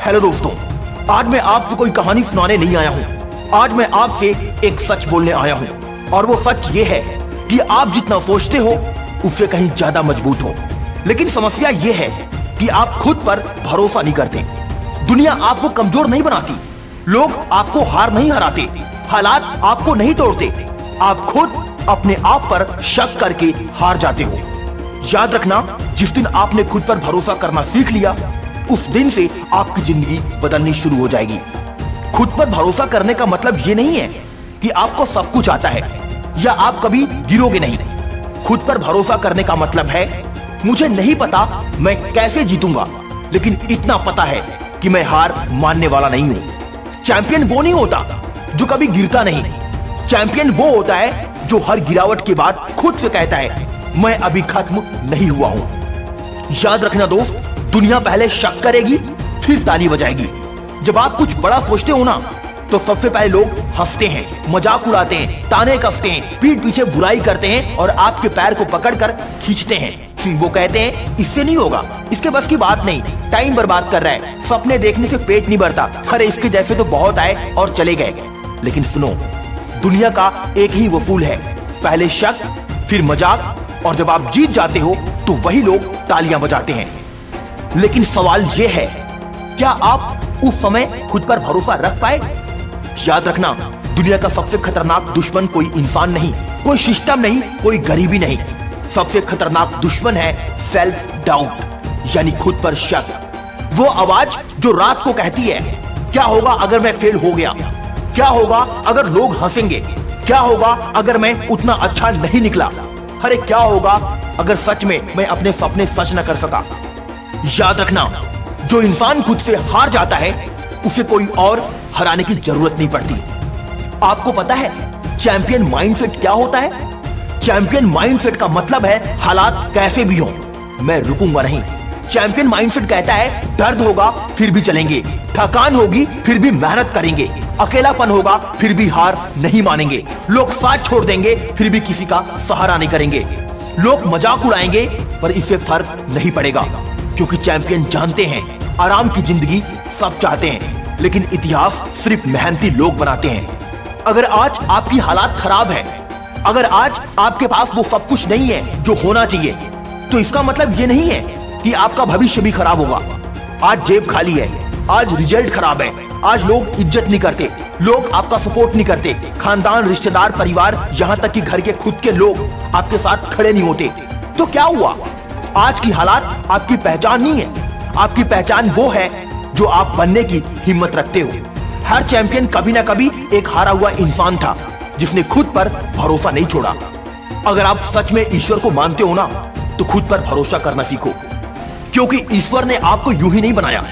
Hello दोस्तों, आज मैं आपसे कोई कहानी सुनाने नहीं आया हूँ। आज मैं आपसे एक सच बोलने आया हूँ और वो सच ये है कि आप जितना सोचते हो उससे कहीं ज्यादा मजबूत हो। लेकिन समस्या ये है कि आप खुद पर भरोसा नहीं करते। दुनिया आपको कमजोर नहीं बनाती, लोग आपको हार नहीं हराते, हालात आपको नहीं तोड़ते, आप खुद अपने आप पर शक करके हार जाते हो। याद रखना, जिस दिन आपने खुद पर भरोसा करना सीख लिया उस दिन से आपकी जिंदगी बदलनी शुरू हो जाएगी। खुद पर भरोसा करने का मतलब ये नहीं है कि आपको सब कुछ आता है या आप कभी गिरोगे नहीं। खुद पर भरोसा करने का मतलब है मुझे नहीं पता मैं कैसे जीतूंगा, लेकिन इतना पता है कि मैं हार मानने वाला नहीं हूं। चैंपियन वो नहीं होता जो कभी गिरता नहीं, चैंपियन वो होता है जो हर गिरावट के बाद खुद से कहता है मैं अभी खत्म नहीं हुआ हूं। याद रखना दोस्त, दुनिया पहले शक करेगी फिर ताली बजाएगी। जब आप कुछ बड़ा सोचते हो ना तो सबसे पहले लोग हंसते हैं, मजाक उड़ाते हैं, ताने कसते हैं, पीठ पीछे बुराई करते हैं और आपके पैर को पकड़कर खींचते हैं। वो कहते हैं इससे नहीं होगा, इसके बस की बात नहीं, टाइम बर्बाद कर रहा है, सपने देखने से पेट नहीं भरता, अरे इसके जैसे तो बहुत आए और चले गए। लेकिन सुनो, दुनिया का एक ही वसूल है, पहले शक फिर मजाक, और जब आप जीत जाते हो तो वही लोग तालियां बजाते हैं। लेकिन सवाल यह है, क्या आप उस समय खुद पर भरोसा रख पाए? याद रखना, दुनिया का सबसे खतरनाक दुश्मन कोई इंसान नहीं, कोई सिस्टम नहीं, कोई गरीबी नहीं। सबसे खतरनाक दुश्मन है सेल्फ डाउट, यानी खुद पर शक। वो आवाज जो रात को कहती है क्या होगा अगर मैं फेल हो गया, क्या होगा अगर लोग हंसेंगे, क्या होगा अगर मैं उतना अच्छा नहीं निकला, अरे क्या होगा अगर सच में मैं अपने सपने सच न कर सका। याद रखना, जो इंसान खुद से हार जाता है उसे कोई और हराने की जरूरत नहीं पड़ती। आपको पता है चैंपियन माइंडसेट क्या होता है? चैंपियन माइंडसेट का मतलब है हालात कैसे भी हो मैं रुकूंगा नहीं। चैंपियन माइंडसेट कहता है दर्द होगा फिर भी चलेंगे, थकान होगी फिर भी मेहनत करेंगे, अकेलापन होगा फिर भी हार नहीं मानेंगे, लोग साथ छोड़ देंगे फिर भी किसी का सहारा नहीं करेंगे, लोग मजाक उड़ाएंगे पर इससे फर्क नहीं पड़ेगा, क्योंकि चैंपियन जानते हैं आराम की जिंदगी सब चाहते हैं, लेकिन इतिहास सिर्फ मेहनती लोग बनाते हैं। अगर आज आपकी हालात खराब है, अगर आज आपके पास वो सब कुछ नहीं है जो होना चाहिए, तो इसका मतलब ये नहीं है कि आपका भविष्य भी खराब होगा। आज जेब खाली है, आज रिजल्ट खराब है, आज लोग इज्जत नहीं करते, लोग आपका सपोर्ट नहीं करते, खानदान, रिश्तेदार, परिवार, यहाँ तक कि घर के खुद के लोग आपके साथ खड़े नहीं होते, तो क्या हुआ? आज की हालात आपकी पहचान नहीं है, आपकी पहचान वो है जो आप बनने की हिम्मत रखते हो। हर चैंपियन कभी ना कभी एक हारा हुआ इंसान था जिसने खुद पर भरोसा नहीं छोड़ा। अगर आप सच में ईश्वर को मानते हो ना तो खुद पर भरोसा करना सीखो, क्योंकि ईश्वर ने आपको यूं ही नहीं बनाया,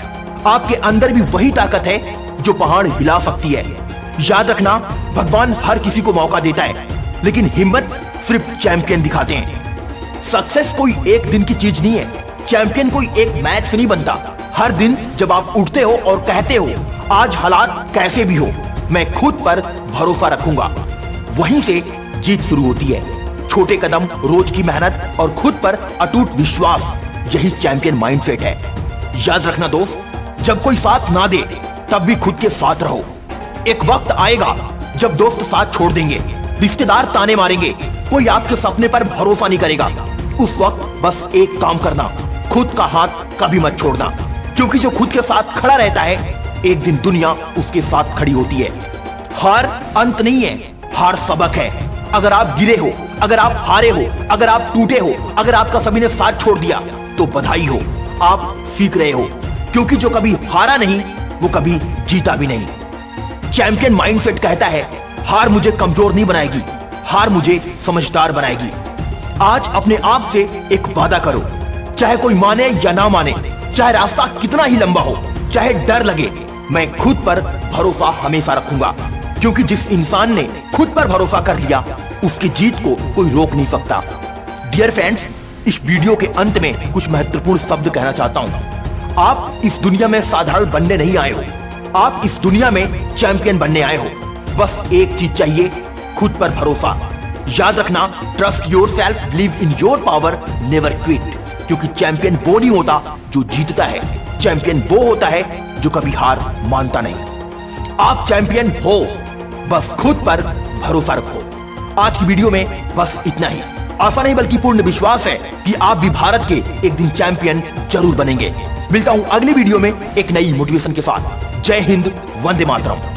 आपके अंदर भी वही ताकत है जो पहाड़ हिला सकती है। याद रखना, भगवान हर किसी को मौका देता है, लेकिन हिम्मत सिर्फ चैंपियन दिखाते हैं। सक्सेस कोई एक दिन की चीज नहीं है, चैंपियन कोई एक मैच से नहीं बनता। हर दिन जब आप उठते हो और कहते हो आज हालात कैसे भी हो मैं खुद पर भरोसा रखूंगा, वहीं से जीत शुरू होती है। छोटे कदम, रोज की मेहनत और खुद पर अटूट विश्वास, यही चैंपियन माइंडसेट है। याद रखना दोस्त, जब कोई साथ ना दे तब भी खुद के साथ रहो। एक वक्त आएगा जब दोस्त साथ छोड़ देंगे, रिश्तेदार ताने मारेंगे, कोई आपके सपने पर भरोसा नहीं करेगा। उस वक्त बस एक काम करना, खुद का हाथ कभी मत छोड़ना, क्योंकि जो खुद के साथ खड़ा रहता है एक दिन दुनिया उसके साथ खड़ी होती है। हार अंत नहीं है, हार सबक है। अगर आप गिरे हो, अगर आप हारे हो, अगर आप टूटे हो, अगर आपका सभी ने साथ छोड़ दिया तो बधाई हो, आप सीख रहे हो, क्योंकि जो कभी हारा नहीं वो कभी जीता भी नहीं। चैंपियन माइंडसेट कहता है हार मुझे कमजोर नहीं बनाएगी, हार मुझे समझदार बनाएगी। आज अपने आप से एक वादा करो, चाहे कोई माने या ना माने, चाहे रास्ता कितना ही लंबा हो, चाहे डर लगे, मैं खुद पर भरोसा हमेशा रखूंगा, क्योंकि जिस इंसान ने खुद पर भरोसा कर लिया उसकी जीत को कोई रोक नहीं सकता। डियर फ्रेंड्स, इस वीडियो के अंत में कुछ महत्वपूर्ण शब्द कहना चाहता हूं। आप इस दुनिया में साधारण बनने नहीं आए हो, आप इस दुनिया में चैंपियन बनने आए हो। बस एक चीज चाहिए, खुद पर भरोसा। याद रखना, trust yourself, believe in your power, never quit, क्योंकि चैंपियन वो नहीं होता जो जीतता है, चैंपियन वो होता है जो कभी हार मानता नहीं। आप चैंपियन हो, बस खुद पर भरोसा रखो। आज की वीडियो में बस इतना ही। आशा नहीं बल्कि पूर्ण विश्वास है कि आप भी भारत के एक दिन चैंपियन जरूर बनेंगे। मिलता हूं अगली वीडियो में एक नई मोटिवेशन के साथ। जय हिंद, वंदे मातरम।